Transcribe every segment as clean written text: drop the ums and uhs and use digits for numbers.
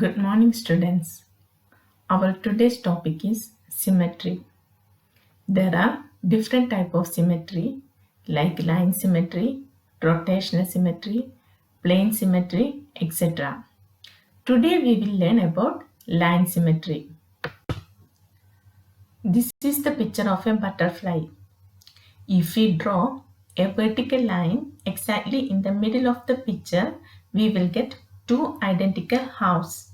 Good morning, students. Our today's topic is symmetry. There are different types of symmetry like line symmetry, rotational symmetry, plane symmetry, etc. Today we will learn about line symmetry. This is the picture of a butterfly. If we draw a vertical line exactly in the middle of the picture, we will get two identical halves.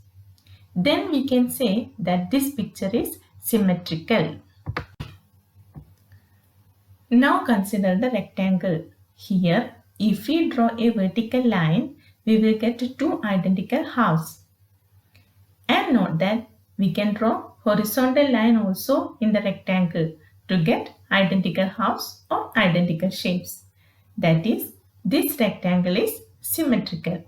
Then we can say that this picture is symmetrical. Now consider the rectangle. Here, if we draw a vertical line, we will get two identical halves. And note that we can draw horizontal line also in the rectangle to get identical halves or identical shapes. That is, this rectangle is symmetrical.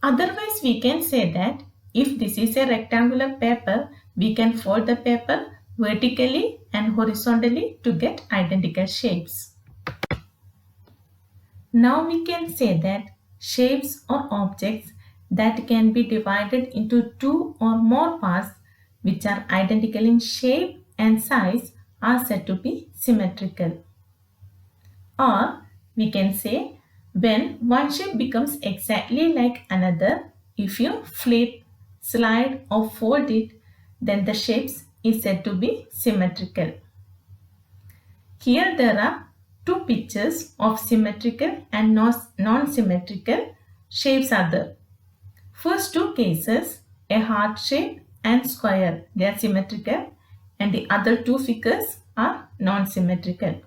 Otherwise, we can say that if this is a rectangular paper, we can fold the paper vertically and horizontally to get identical shapes. Now we can say that shapes or objects that can be divided into two or more parts which are identical in shape and size are said to be symmetrical. Or we can say when one shape becomes exactly like another, if you flip, slide or fold it, then the shapes is said to be symmetrical. Here there are two pictures of symmetrical and non-symmetrical shapes are there. First two cases, a heart shape and square, they are symmetrical, and the other two figures are non-symmetrical.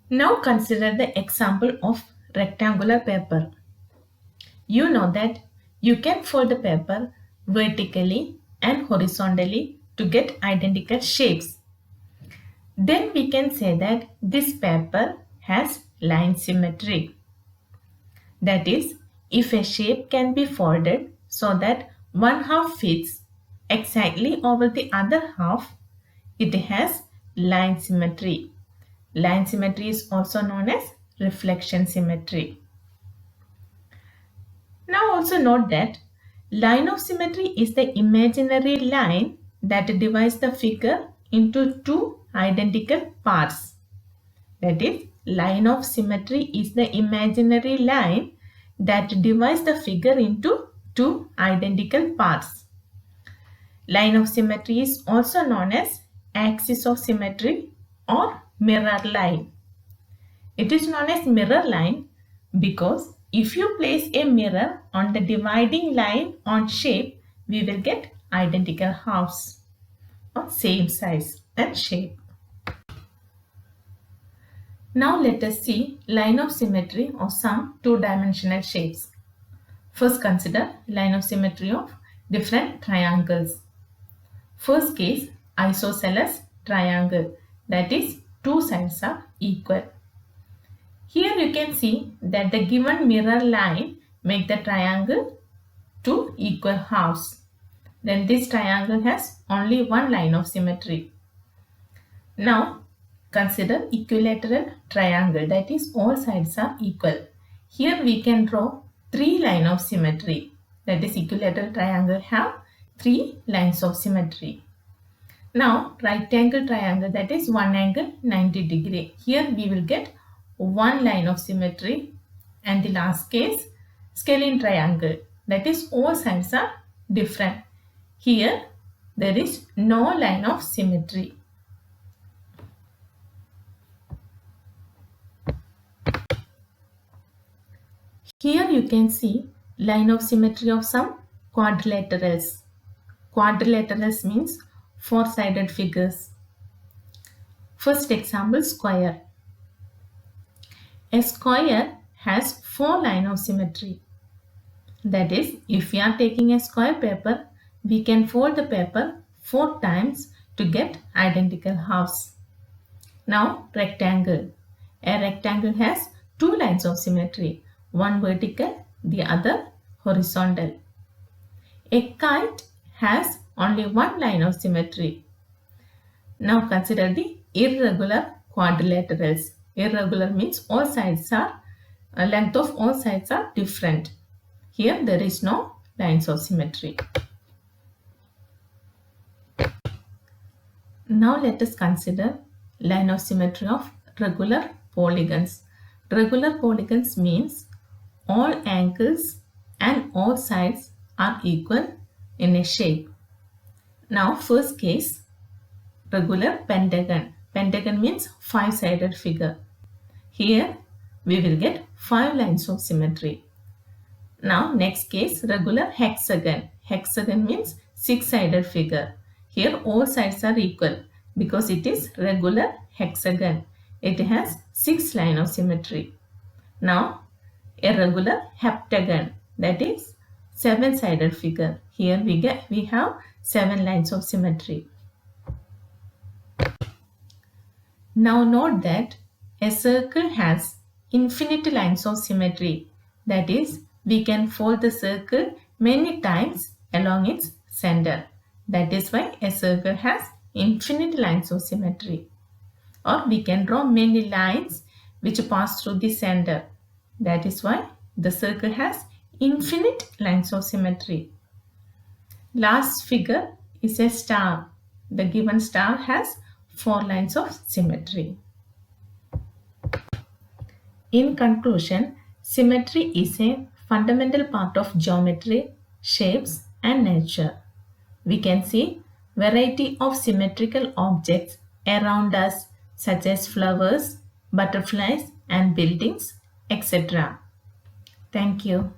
Now consider the example of rectangular paper. You know that you can fold the paper vertically and horizontally to get identical shapes. Then we can say that this paper has line symmetry. That is, if a shape can be folded so that one half fits exactly over the other half, it has line symmetry. Line symmetry is also known as reflection symmetry. Now also note that line of symmetry is the imaginary line that divides the figure into two identical parts. That is, line of symmetry is the imaginary line that divides the figure into two identical parts. Line of symmetry is also known as axis of symmetry or mirror line. It is known as mirror line because if you place a mirror on the dividing line on shape, we will get identical halves or same size and shape. Now let us see line of symmetry of some two-dimensional shapes. First consider line of symmetry of different triangles. First case, isosceles triangle, that is two sides are equal. Here you can see that the given mirror line make the triangle two equal halves. Then this triangle has only one line of symmetry. Now consider equilateral triangle, that is all sides are equal. Here we can draw three lines of symmetry, that is equilateral triangle have three lines of symmetry. Now right angle triangle, that is one angle 90 degree. Here we will get one line of symmetry. And the last case, scalene triangle, that is all sides are different. Here there is no line of symmetry. Here you can see line of symmetry of some quadrilaterals. Quadrilaterals means four-sided figures. First example, square. A square has four lines of symmetry. That is, if we are taking a square paper, we can fold the paper 4 times to get identical halves. Now, rectangle. A rectangle has two lines of symmetry, one vertical, the other horizontal. A kite has only one line of symmetry. Now consider the irregular quadrilaterals. Irregular means all sides are length of all sides are different. Here there is no lines of symmetry. Now let us consider line of symmetry of regular polygons. Regular polygons means all angles and all sides are equal in a shape. Now first case, regular pentagon. Pentagon means five-sided figure. Here we will get 5 lines of symmetry. Now next case, regular hexagon. Hexagon means six-sided figure. Here all sides are equal because it is regular hexagon. It has 6 lines of symmetry. Now a regular heptagon, that is 7-sided figure. Here we have 7 lines of symmetry. Now note that a circle has infinite lines of symmetry. That is, we can fold the circle many times along its center. That is why a circle has infinite lines of symmetry. Or we can draw many lines which pass through the center. That is why the circle has infinite lines of symmetry. Last figure is a star. The given star has 4 lines of symmetry. In conclusion, symmetry is a fundamental part of geometry, shapes and nature. We can see variety of symmetrical objects around us such as flowers, butterflies and buildings, etc. Thank you.